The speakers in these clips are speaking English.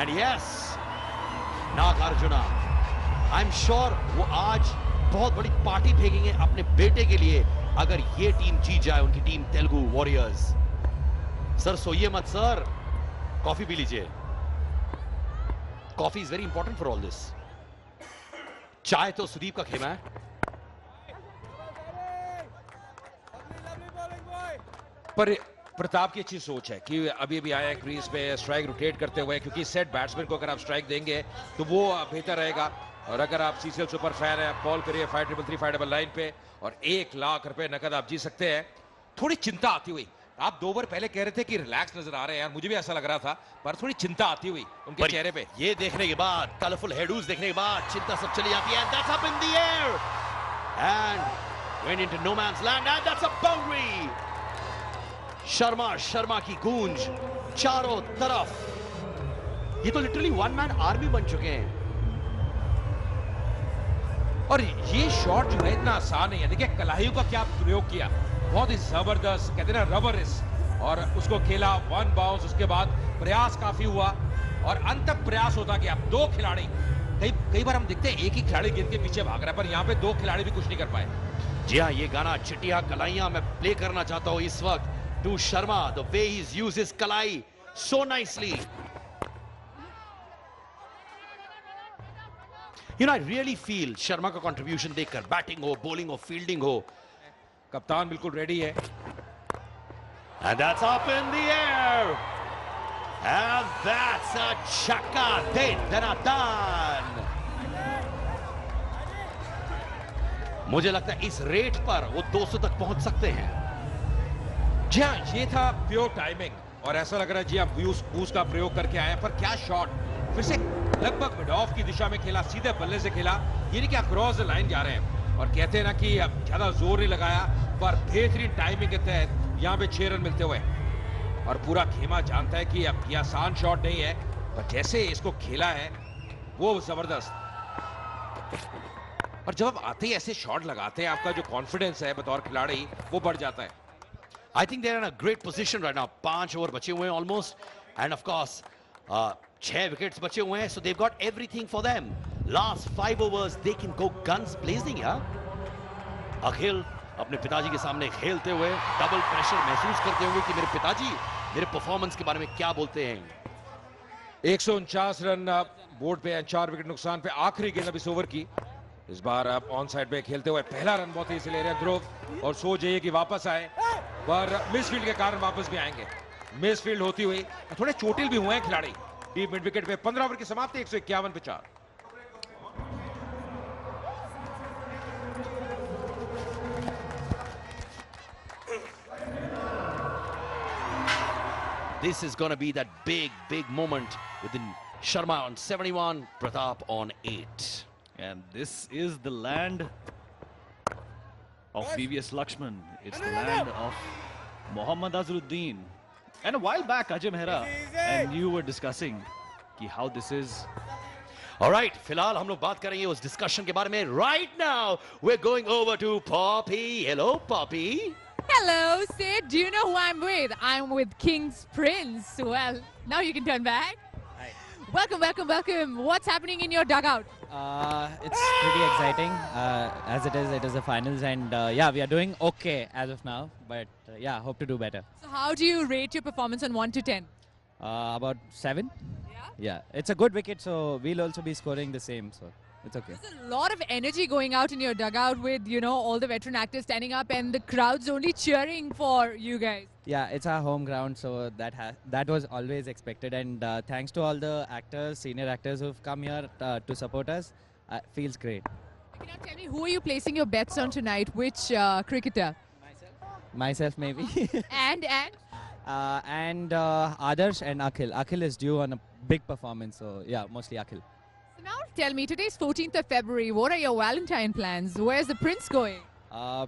And yes, Nagarjuna, I'm sure वो आज बहुत बड़ी पार्टी फेंकेंगे अपने बेटे के लिए अगर ये टीम जीत जाए, उनकी टीम तेलुगु वॉरियर्स। सर सोइए मत सर, कॉफी पी लीजिए। Coffee is very important for all this. चाय तो सुदीप का खेमा है। पर प्रताप की अच्छी सोच है कि अभी अभी आया क्रीज पे स्ट्राइक रोटेट करते हुए, क्योंकि सेट बैट्समैन को अगर आप स्ट्राइक देंगे तो वो बेहतर रहेगा। और अगर आप सीसीएल सुपर फैन है, कॉल करिए 5333 पे, और 1 लाख रुपए नकद आप जीत सकते हैं। थोड़ी चिंता आती हुई, आप 2 ओवर पहले कह रहे थे कि रिलैक्स नजर आ रहे हैं यार, मुझे भी ऐसा लग रहा था, पर थोड़ी चिंता आती हुई उनके चेहरे पे। ये देखने के बाद, कलरफुल हेडूज देखने के बाद चिंता सब चली जाती है। That's up in the air and went into no man's land and that's a boundary. Sharma की गूंज चारों तरफ। ये तो लिटरली वन मैन आर्मी बन चुके हैं। और ये शॉट जो है इतना आसान नहीं है। देखिए कलाइयों का क्या प्रयोग किया, बहुत ही जबरदस्त, कहते हैं ना रबरिस, और उसको खेला 1 बाउंस। उसके बाद प्रयास काफी हुआ और अंत तक प्रयास होता गया। 2 खिलाड़ी, कई बार हम देखते हैं एक ही खिलाड़ी गेंद के पीछे भाग रहा है, पर यहाँ पे 2 खिलाड़ी भी कुछ नहीं कर पाए। जी हाँ, ये गाना चिटिया कलाइयां मैं प्ले करना चाहता हूं इस वक्त to Sharma, the way he's used his kalai so nicely. You know, I really feel Sharma का contribution देखकर, batting हो, bowling हो, fielding हो, कप्तान बिल्कुल रेडी है। And that's up in the air. And that's a chakka de danadan. मुझे लगता है इस रेट पर वो 200 तक पहुंच सकते हैं। जी हाँ, ये था प्योर टाइमिंग और ऐसा लग रहा है जी आप बूस्ट का प्रयोग करके आए हैं। पर क्या शॉट, फिर से लगभग मिड ऑफ की दिशा में खेला, सीधे बल्ले से खेला, ये नहीं कि क्रॉस द लाइन जा रहे हैं। और कहते हैं ना कि ज्यादा जोर नहीं लगाया, पर बेहतरीन टाइमिंग के तहत यहाँ पे 6 रन मिलते हुए। और पूरा खेमा जानता है कि अब ये आसान शॉट नहीं है, पर जैसे इसको खेला है वो जबरदस्त। और जब आप आते ही ऐसे शॉट लगाते हैं, आपका जो कॉन्फिडेंस है बतौर खिलाड़ी वो बढ़ जाता है। I think they're in a great position right now. 5 over बचे हुए हैं almost, and of course 6 wickets बचे हुए हैं, so they've got everything for them. Last 5 overs they can go guns blazing, यार। अखिल अपने पिताजी के सामने खेलते हुए डबल प्रेशर महसूस करते होंगे कि मेरे पिताजी मेरे परफॉर्मेंस के बारे में क्या बोलते हैं। 149 रन बोर्ड पे हैं, 4 विकेट नुकसान पे। आखिरी गेंद अब इस ओवर की, इस बार आप ऑन साइड पे खेलते हुए पहला रन बहुत ही से ले रहे हैं ध्रुव, और सोच यही कि वापस आए, पर मिसफील्ड के कारण वापस भी आएंगे। मिसफील्ड होती हुई थोड़े चोटिल भी हुए हैं खिलाड़ी। डीप मिड विकेट पे 15 ओवर की समाप्ति, 151 पे 4। This is going to be that big moment within Sharma on 71, Pratap on 8. And this is the land of VVS Lakshman. It's the land of Mohammad Azharuddin. And a while back, Ajay Mehra and you were discussing how this is. Alright, फिलहाल हम लोग बात करेंगे उस discussion के बारे में. Right now, we're going over to Poppy. Hello, Poppy. Hello, Sid. Do you know who I'm with? I'm with King's Prince. Well, now you can turn back. Hi. Welcome. What's happening in your dugout? It's pretty exciting. As it is the finals, and yeah, we are doing okay as of now. But yeah, hope to do better. So how do you rate your performance on 1 to 10? About 7. Yeah? Yeah, it's a good wicket, so we'll also be scoring the same, so it's okay. There's a lot of energy going out in your dugout with, you know, all the veteran actors standing up and the crowd's only cheering for you guys. Yeah, it's our home ground, so that was always expected. And thanks to all the actors, senior actors who've come here to support us. Feels great. Okay, now tell me, who are you placing your bets on tonight? Which cricketer? Myself, maybe. And? Adarsh and Akhil. Akhil is due on a big performance, so yeah, mostly Akhil. So now tell me, today's 14th of February. What are your Valentine plans? Where's the prince going?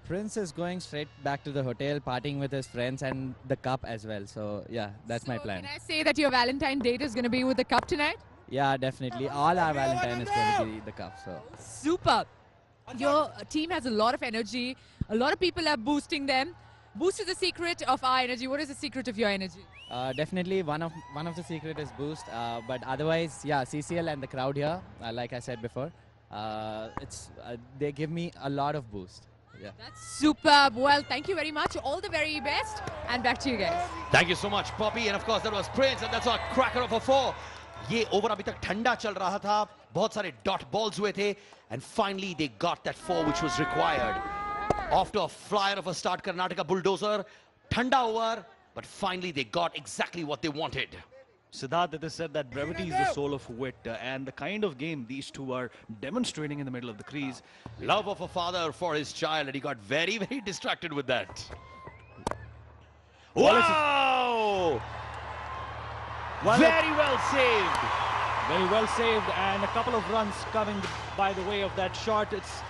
Prince is going straight back to the hotel, partying with his friends and the cup as well. So yeah, that's my plan. Can I say that your Valentine date is going to be with the cup tonight? Yeah, definitely. All our Valentine is going to be the cup. So super. Your team has a lot of energy. A lot of people are boosting them. Boost is the secret of our energy. What is the secret of your energy? Definitely one of the secret is boost, but otherwise, yeah, CCL and the crowd here, like I said before, they give me a lot of boost. Yeah. That's superb. Well, thank you very much. All the very best. And back to you guys. Thank you so much, Poppy. And of course, that was Prince. And that's a cracker of a 4. ये over अभी तक ठंडा चल रहा था, बहुत सारे dot balls हुए थे, and finally they got that 4 which was required. Off to a flyer of a start, Karnataka Bulldozer. ठंडा over, but finally they got exactly what they wanted. Siddharth, it is said that brevity is the soul of wit, and the kind of game these two are demonstrating in the middle of the crease. Love of a father for his child, and he got very, very distracted with that. Wow! Very well saved. Very well saved, and a couple of runs coming by the way of that shot. It's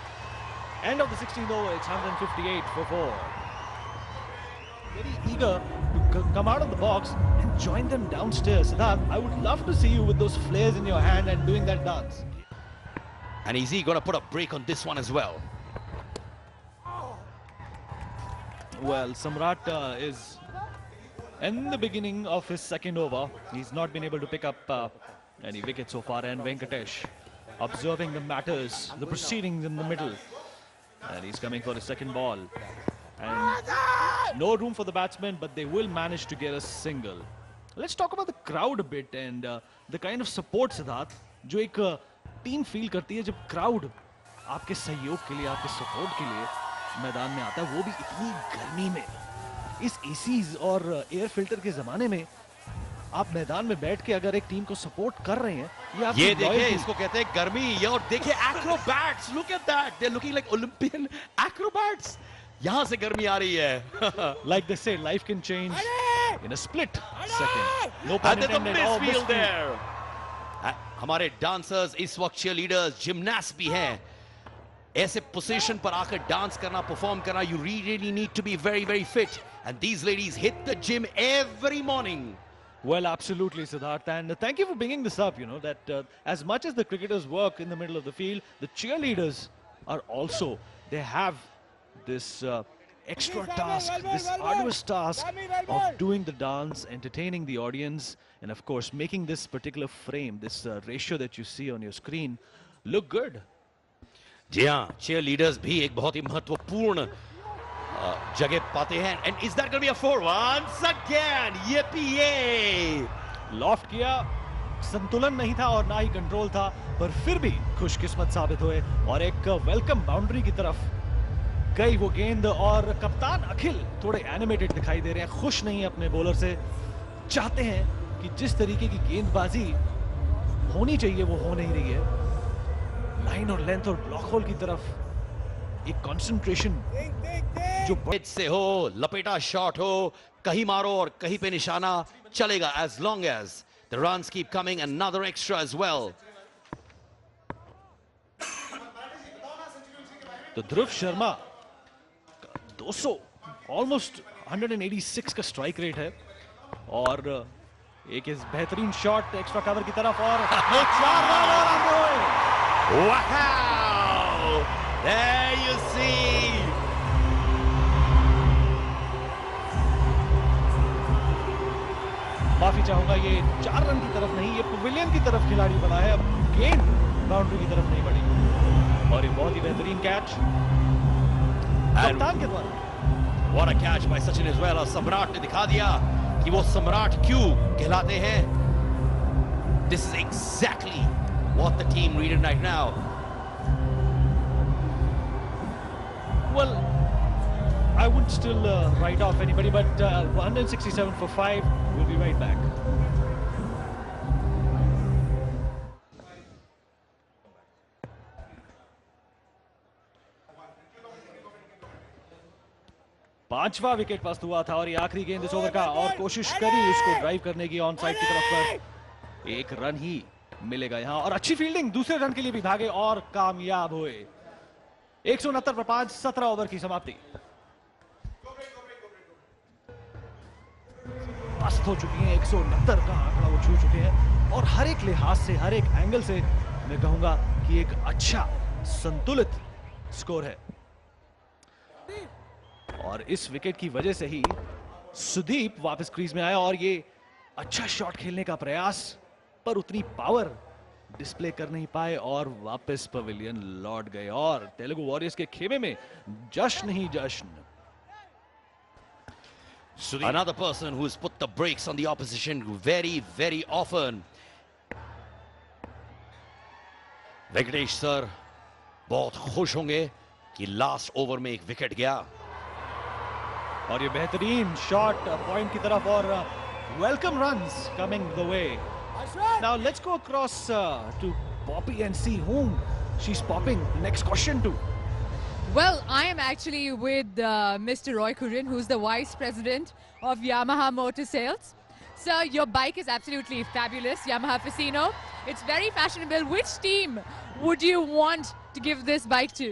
end of the 16th over. It's 158 for 4. Very eager to come out of the box and join them downstairs. Siddharth, I would love to see you with those flares in your hand and doing that dance. And is he going to put a break on this one as well? Well, Samrat is in the beginning of his second over. He's not been able to pick up any wicket so far, and Venkatesh observing the matters, the proceedings in the middle. And he's coming for his second ball. And no room for the batsmen, but they will manage to get a single. Let's talk about the crowd a bit and the kind of support, Siddharth, जो एक team feel करती है जब crowd आपके सहयोग के लिए, आपके सपोर्ट के लिए मैदान में आता है, वो भी इतनी गर्मी में, इस एसीज और एयर फिल्टर के जमाने में आप मैदान में बैठ के अगर एक टीम को सपोर्ट कर रहे हैं, ये देखिए, इसको कहते हैं गर्मी। ये और देखिए acrobats, look at that, they are looking like Olympian acrobats. यहाँ से गर्मी आ रही है। Like they say, life can change in a split second. No pun intended. Oh, misfield there. हमारे डांसर्स इस वक्त cheerleaders, जिम्नास्ट भी हैं। ऐसे पोजीशन पर आकर डांस करना, परफॉर्म करना, you really need to be very, very fit. And these ladies hit the gym every morning. Well, absolutely, Siddharth, and thank you for bringing this up. You know that as much as the cricketers work in the middle of the field, the cheerleaders are also, they have this extra task, this arduous task of doing the dance, entertaining the audience, and of course making this particular frame, this ratio that you see on your screen, look good. जी हाँ, cheerleaders भी एक बहुत ही महत्वपूर्ण जगह पाते हैं. And is that going to be a 4 once again? Yippee! Loft किया, संतुलन नहीं था और ना ही कंट्रोल था, पर फिर भी खुशकिस्मत साबित हुए और एक वेलकम बाउंड्री की तरफ गई वो गेंद. और कप्तान अखिल थोड़े एनिमेटेड दिखाई दे रहे हैं, खुश नहीं है अपने बॉलर से, चाहते हैं कि जिस तरीके की गेंदबाजी होनी चाहिए वो हो नहीं रही है. लाइन और लेंथ और ब्लॉक होल की तरफ एक कंसंट्रेशन जो से हो, लपेटा शॉट हो, कहीं मारो और कहीं पे निशाना चलेगा, as long as the runs keep coming. Another extra as well. तो ध्रुव शर्मा 200 ऑलमोस्ट 186 का स्ट्राइक रेट है और एक इस बेहतरीन शॉट एक्स्ट्रा कवर की तरफ और 4 रन और आगे हुए. Wow! There you see. माफी चाहूंगा, ये 4 रन की तरफ नहीं, ये पवेलियन की तरफ खिलाड़ी बना है, अब गेंद बाउंड्री की तरफ नहीं बढ़ी और ये बहुत ही बेहतरीन कैच कप्तान के द्वारा. What a catch by Sachin as well. और सम्राट ने दिखा दिया कि वो सम्राट क्यों कहलाते हैं. This is exactly what the team needed right now. Well, I wouldn't still write off anybody, but 167 for 5. We'll be right back. पांचवा विकेट पस्त हुआ था और ये आखिरी गेंद इस ओवर का और कोशिश करी उसको ड्राइव करने की ऑन साइड की तरफ पर. एक रन ही मिलेगा यहां और अच्छी फील्डिंग, दूसरे रन के लिए भी भागे और कामयाब हुए. 169 पर 5, 17 ओवर की समाप्ति. पस्त हो चुकी है, 169 का आंकड़ा वो छू चुके हैं और हर एक लिहाज से, हर एक एंगल से मैं कहूंगा कि एक अच्छा संतुलित स्कोर है. और इस विकेट की वजह से ही सुदीप वापस क्रीज में आया और ये अच्छा शॉट खेलने का प्रयास, पर उतनी पावर डिस्प्ले कर नहीं पाए और वापस पवेलियन लौट गए और तेलुगु वॉरियर्स के खेमे में जश्न ही जश्न। Another person who's put the brakes on the opposition very, very often. Venkatesh sir बहुत खुश होंगे कि लास्ट ओवर में एक विकेट गया और ये बेहतरीन शॉट पॉइंट की तरफ और welcome runs coming the way. Now let's go across to Poppy and see whom she's popping next question to. Well, I am actually with Mr. Roy Kurian, who's the Vice President of Yamaha Motor Sales. Sir, your bike is absolutely fabulous, Yamaha Facino. It's very fashionable. Which team would you want to give this bike to?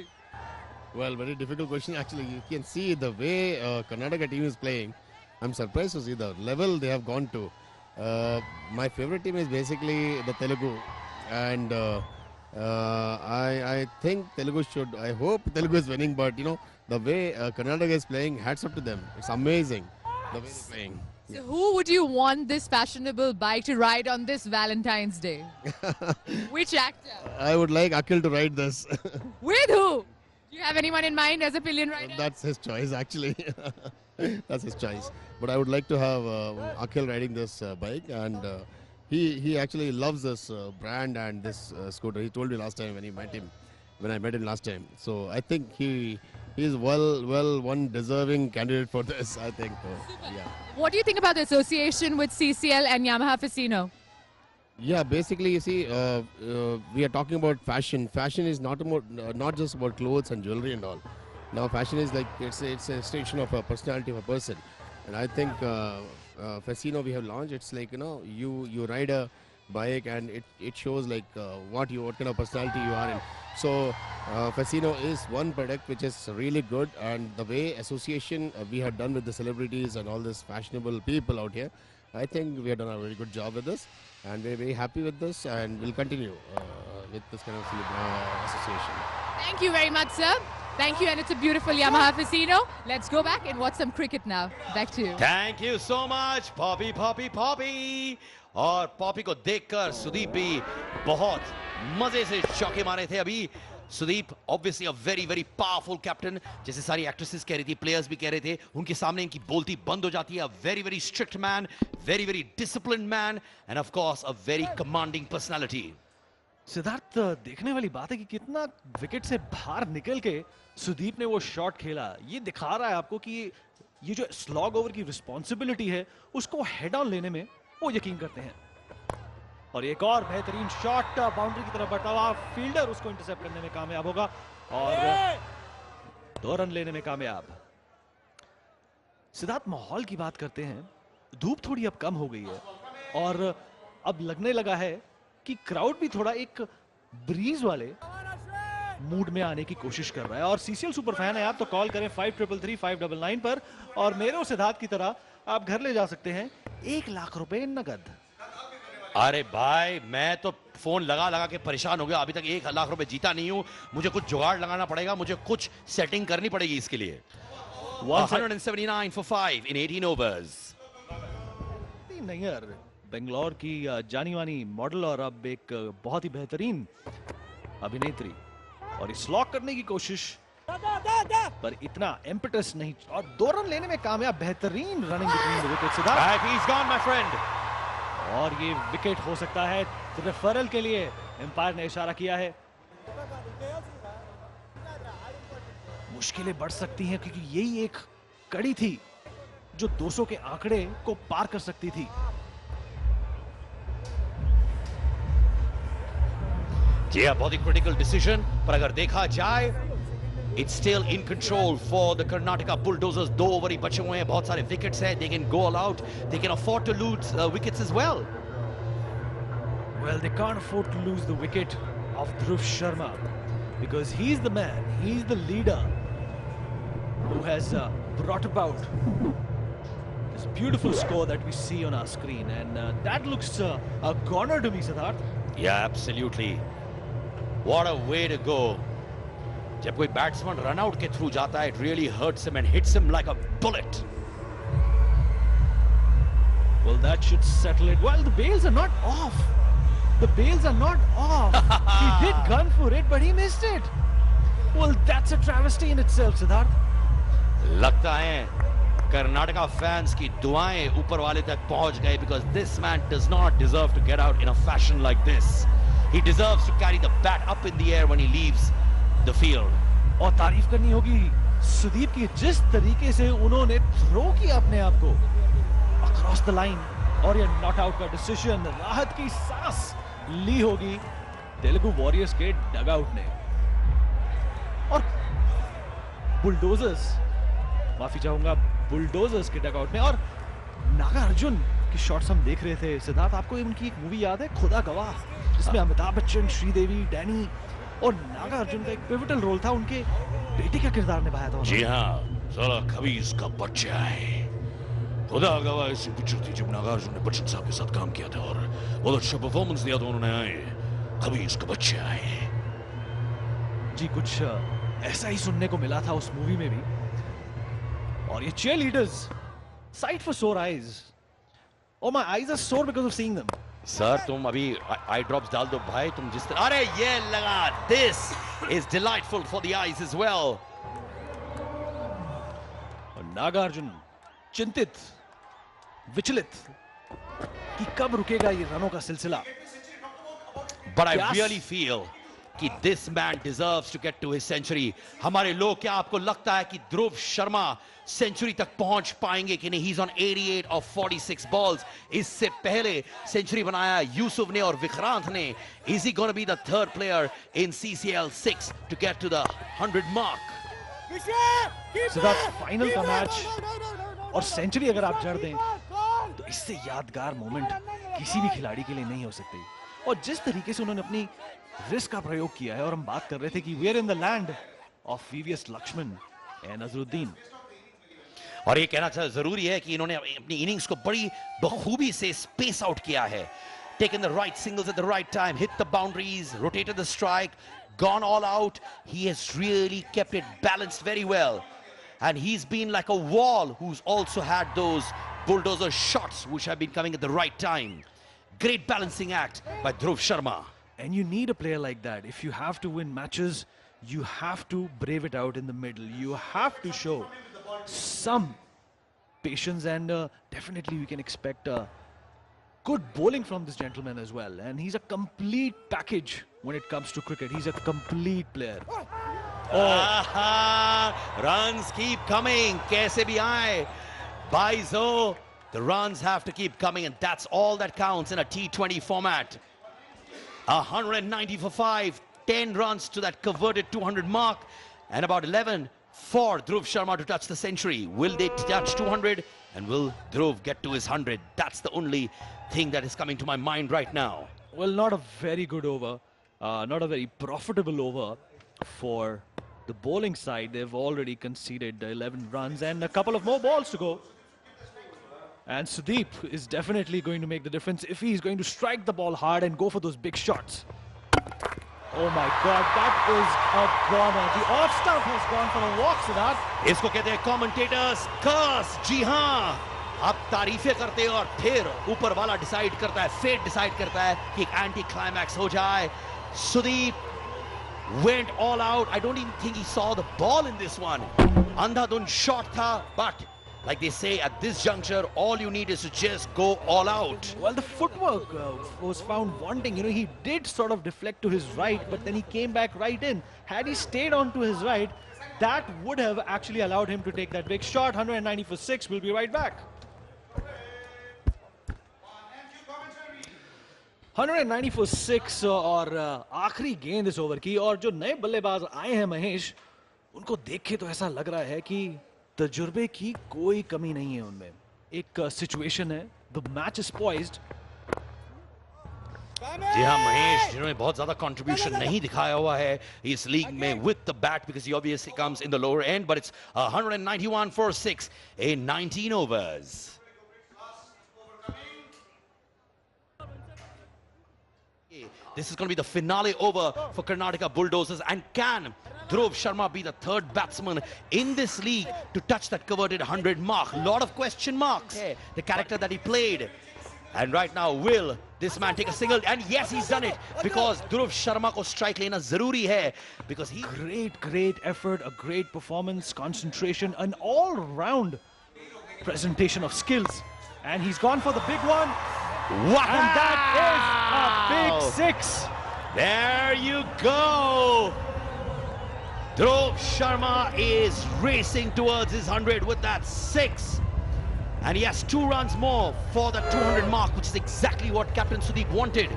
Well, very difficult question. Actually, you can see the way Karnataka team is playing. I'm surprised to see the level they have gone to. My favorite team is basically the Telugu, and I think Telugu should. I hope Telugu is winning, but you know the way Karnataka is playing, hats up to them. It's amazing the way they're playing. So who would you want this fashionable bike to ride on this Valentine's Day? Which actor? I would like Akhil to ride this. With who? Do you have anyone in mind as a pillion rider? That's his choice, actually. That's his choice. But I would like to have Akhil riding this bike, and he actually loves this brand and this scooter. He told me last time when I met him last time. So I think he is one deserving candidate for this. I think. Yeah. What do you think about the association with CCL and Yamaha Facino? Yeah, basically, you see, we are talking about fashion. Fashion is not just about clothes and jewelry and all. Now, fashion is like it's a extension of a personality of a person, and I think Facino we have launched. It's like you ride a bike and it shows like what kind of personality you are in. So Facino is one product which is really good, and the way association we have done with the celebrities and all these fashionable people out here, I think we have done a very good job with this, and we're very happy with this, and we'll continue with this kind of association. Thank you very much, sir. Thank you, and it's a beautiful Yamaha Facino. Let's go back and watch some cricket now. Back to you. Thank you so much, Poppy, Poppy, Poppy. और Poppy को देखकर सुदीप भी बहुत मजे से चौके मारे थे अभी। Sudeep obviously a very very powerful captain, जैसे सारी एक्ट्रेसेस कह रही थी, प्लेयर्स भी कह रहे थे, उनके सामने इनकी बोलती बंद हो जाती है। अ very very strict man, very very disciplined man, end of course a very commanding personality. Siddharth, देखने वाली बात है कि कितना विकेट से बाहर निकल के सुदीप ने वो शॉट खेला। ये दिखा रहा है आपको कि ये जो स्लॉग ओवर की रिस्पॉन्सिबिलिटी है उसको हेड ऑन लेने में वो यकीन करते हैं। और एक और बेहतरीन शॉट बाउंड्री की तरफ बढ़ता हुआ, फील्डर उसको इंटरसेप्ट करने में कामयाब होगा और 2 रन लेने में कामयाब। सिद्धार्थ, माहौल की बात करते हैं। धूप थोड़ी अब कम हो गई है और अब लगने लगा है कि क्राउड भी थोड़ा एक ब्रीज वाले मूड में आने की कोशिश कर रहा है। और सीसीएल सुपर फैन है आप तो कॉल करें 5333-599 पर, और मेरे और सिद्धार्थ की तरह आप घर ले जा सकते हैं 1 लाख रुपए नगद। अरे भाई, मैं तो फोन लगा लगा के परेशान हो गया, अभी तक 1 लाख रुपए जीता नहीं हूं। मुझे कुछ जुगाड़ लगाना पड़ेगा, मुझे कुछ सेटिंग करनी पड़ेगी इसके लिए। 179 for 5 in 18 overs। Nayyar Bangalore की जानी मानी मॉडल और अब एक बहुत ही बेहतरीन अभिनेत्री, और इस लॉक करने की कोशिश पर इतना एम्पेटस नहीं, और 2 रन लेने में कामयाब। बेहतरीन running between the wickets. He's gone, my friend। और ये विकेट हो सकता है रेफरल के लिए, एम्पायर ने इशारा किया है। मुश्किलें बढ़ सकती हैं क्योंकि यही एक कड़ी थी जो 200 के आंकड़े को पार कर सकती थी। जी हाँ, बहुत ही क्रिटिकल डिसीजन, पर अगर देखा जाए It's still in control for the Karnataka Bulldozers। 2 over ही बचे हुए हैं, बहुत सारे विकेट्स हैं, they can go all out, they can afford to lose wickets as well। Well, they can't afford to lose the wicket of Dhruv Sharma because he's the man, he's the leader who has brought about this beautiful score that we see on our screen, and that looks a goner to me, Siddharth. Yeah, absolutely। What a way to go जब कोई batsman run out के through जाता है, it really hurts him and hits him like a bullet. Well, that should settle it. Well, the bails are not off. The bails are not off. He did gun for it, but he missed it. Well, that's a travesty in itself, Siddharth. लगता है Karnataka fans की दुआएं ऊपर वाले तक पहुंच गए, because this man does not deserve to get out in a fashion like this. He deserves to carry the bat up in the air when he leaves the field. और तारीफ करनी होगी सुदीप की, जिस तरीके से उन्होंने थ्रो किया अपने आप को अक्रॉस द लाइन, और ये नॉट आउट का डिसीजन, राहत की सांस ली होगी तेलुगु वॉरियर्स के डगआउट ने। और बुलडोजर्स, माफी चाहूंगा, बुलडोजर्स के डगआउट में। और नागार्जुन की शॉट्स हम देख रहे थे सिद्धार्थ, आपको उनकी एक मूवी याद है, खुदा गवाह, जिसमें अमिताभ बच्चन, श्रीदेवी, डैनी और नागार्जुन का एक पिवटल रोल था, उनके बेटे का किरदार निभाया था। जी हाँ, साला खबीज का बच्चा है। खुदा गवाह ऐसी पिक्चर थी जब नागार्जुन ने बच्चन साहब के साथ काम किया था, और बहुत अच्छा परफॉर्मेंस दिया था उन्होंने। खबीज का बच्चा है जी, कुछ ऐसा ही सुनने को मिला था उस मूवी में भी। और ये चीयर लीडर्स, साइट फॉर सोर आईज, और माय आईज आर सोर because of seeing them. Sir तुम अभी आई ड्रॉप्स डाल दो भाई, तुम जिस तरह, अरे ये लगा, this is delightful for the eyes as well. और नागार्जुन चिंतित, विचलित कि कब रुकेगा ये रनों का सिलसिला। But I really feel कि this man deserves to get to his century. हमारे लोग, क्या आपको लगता है कि ध्रुव शर्मा सेंचुरी तक पहुंच पाएंगे कि नहीं? He's on 88 of 46 balls. इससे पहले सेंचुरी बनाया यूसुफ ने और विक्रांत ने. Is he going to be the third player in CCL 6 to get to the 100 mark? Siddharth, final का मैच और सेंचुरी अगर आप जड़ दें तो इससे यादगार मोमेंट किसी भी खिलाड़ी के लिए नहीं हो सकती। और जिस तरीके से उन्होंने अपनी रिस्क का प्रयोग किया है, और हम बात कर रहे थे कि we are in the land of VVS Laxman and Azharuddin. और ये कहना जरूरी है कि इन्होंने अपनी इनिंग्स को बड़ी बखूबी से स्पेस आउट किया है. Taken the right singles at the right time, hit the boundaries, rotated the strike, gone all out. He has really kept it balanced very well. And he's been like a wall who's also had those bulldozer shots which have been coming at the right time. Great balancing act by Dhruv Sharma. And you need a player like that. If you have to win matches, you have to brave it out in the middle. You have to show some patience, and definitely we can expect good bowling from this gentleman as well. And he's a complete package when it comes to cricket. He's a complete player. Runs keep coming. Kaise bhi aaye. Baizo, the runs have to keep coming, and that's all that counts in a T20 format. 190 for 5, 10 runs to that coveted 200 mark, and about 11 for Dhruv Sharma to touch the century. Will they touch 200, and will Dhruv get to his 100? That's the only thing that is coming to my mind right now. Well, not a very good over, not a very profitable over for the bowling side. They've already conceded 11 runs and a couple of more balls to go. And Sudeep is definitely going to make the difference if he's going to strike the ball hard and go for those big shots. Oh my God, that is a goner. The off stump has gone for a walk, Siddharth. इसको कहते हैं commentators curse. जी हाँ, आप तारीफें करते हैं और फिर ऊपर वाला डिसाइड करता है, फेट डिसाइड करता है कि एक एंटी क्लाइमैक्स हो जाए. Sudeep went all out. I don't even think he saw the ball in this one. अंधाधुंध shot था, but like they say at this juncture, all you need is to just go all out. Well, the footwork was found wanting. You know, he did sort of deflect to his right, but then he came back right in. Had he stayed on to his right, that would have actually allowed him to take that big shot. 190 for 6. We'll be right back. 190 for 6 और आखिरी गेंद इस over की. और जो नए बल्लेबाज आए हैं महेश, उनको देख के तो ऐसा लग रहा है कि तजुर्बे की कोई कमी नहीं है उनमें. एक सिचुएशन है, द मैच इज पॉइज्ड. जी हाँ महेश, जिन्होंने बहुत ज्यादा कंट्रीब्यूशन नहीं दिखाया हुआ है इस लीग में with the bat, because he obviously comes in the lower and, but it's 191 for 6 in 19 overs. This is going to be the finale over for Karnataka Bulldozers, and can Dhruv Sharma be the third batsman in this league to touch that coveted 100 mark? Lot of question marks. The character that he played. And right now, will this man take a single? And yes, he's done it, because Dhruv Sharma ko strike lena zaruri hai, because he... Great effort, a great performance, concentration, an all-round presentation of skills. And he's gone for the big one. Wow! And that is a big six. There you go. Dhruv Sharma is racing towards his 100 with that six. And he has 2 runs more for the 200 mark, which is exactly what Captain Sudeep wanted.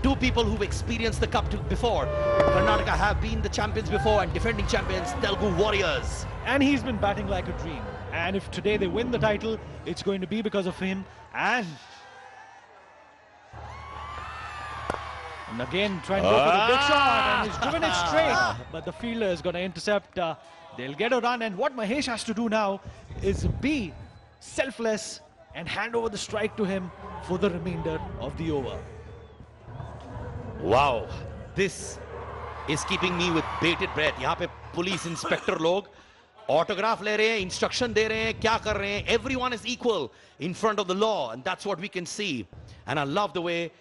2 people who've experienced the cup before. Karnataka have been the champions before and defending champions, Telugu Warriors. And he's been batting like a dream. And if today they win the title, it's going to be because of him. And again, trying to go for the big shot, and he's driven it straight. But the fielder is going to intercept. They'll get a run. And what Mahesh has to do now is be selfless and hand over the strike to him for the remainder of the over. Wow, this is keeping me with bated breath. यहाँ पे police inspector लोग autograph ले रहे हैं, instruction दे रहे हैं, क्या कर रहे हैं? Everyone is equal in front of the law, and that's what we can see. And I love the way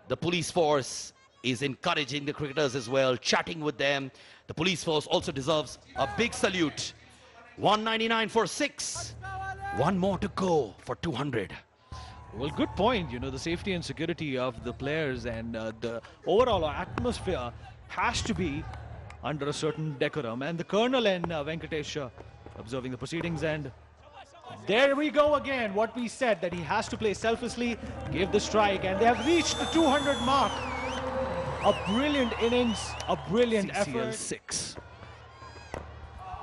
the police force is encouraging the cricketers as well, chatting with them. The police force also deserves a big salute. 199 for 6. 1 more to go for 200. Well, good point. You know, the safety and security of the players and the overall atmosphere has to be under a certain decorum. And the Colonel and Venkatesh observing the proceedings, and there we go again. What we said, that he has to play selflessly, gave the strike, and they have reached the 200 mark. A brilliant innings, a brilliant effort. 6.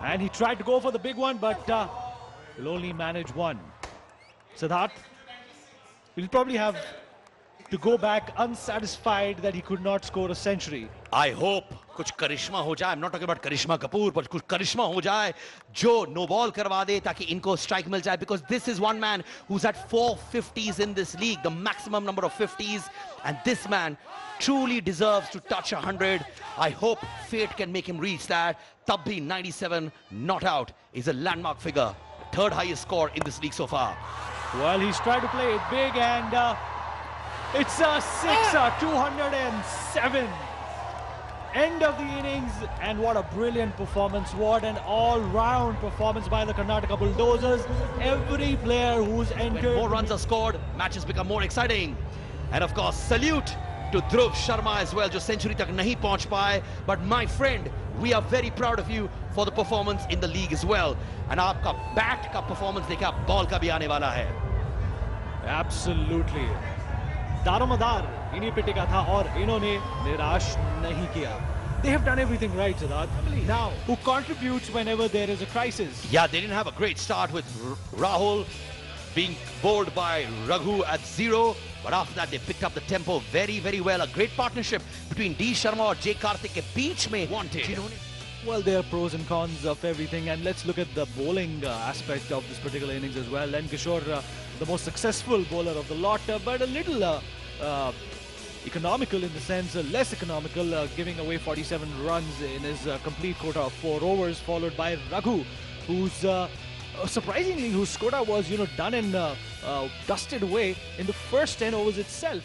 And he tried to go for the big one, but will only manage 1. Siddharth will probably have to go back unsatisfied that he could not score a century. I hope कुछ करिश्मा हो जाए. I'm not talking about Karishma Kapoor, but कुछ करिश्मा हो जाए जो no ball करवा दे ताकि इनको strike मिल जाए, because this is one man who's had 4 50s in this league, the maximum number of 50s, and this man truly deserves to touch 100. I hope fate can make him reach that. Tab bhi 97 not out is a landmark figure. 3rd highest score in this league so far. Well, he's tried to play it big, and it's a 6, 207. End of the innings, and what a brilliant performance. What an all-round performance by the Karnataka Bulldozers. Every player who's entered... When more runs are scored, matches become more exciting. And of course, salute to Dhruv Sharma as well, जो century तक नहीं पहुंच पाए. But my friend, we are very proud of you for the performance in the league as well. And आपका bat का performance देखा, ball का भी आने वाला है. Absolutely. दारोमदार इन्हीं पे टिका था और इन्होंने निराश नहीं किया. They have done everything right, Siddharth. Now, who contributes whenever there is a crisis? Yeah, they didn't have a great start with Rahul being bowled by Raghu at 0. But after that, they picked up the tempo very, very well. A great partnership between D. Sharma और J. Karthik के बीच में wanted. Well, there are pros and cons of everything, and let's look at the bowling aspect of this particular innings as well. And Kishore, the most successful bowler of the lot, but a little economical in the sense, less economical, giving away 47 runs in his complete quota of 4 overs, followed by Raghu, who's surprisingly, whose quota was, done and dusted away in the first 10 overs itself.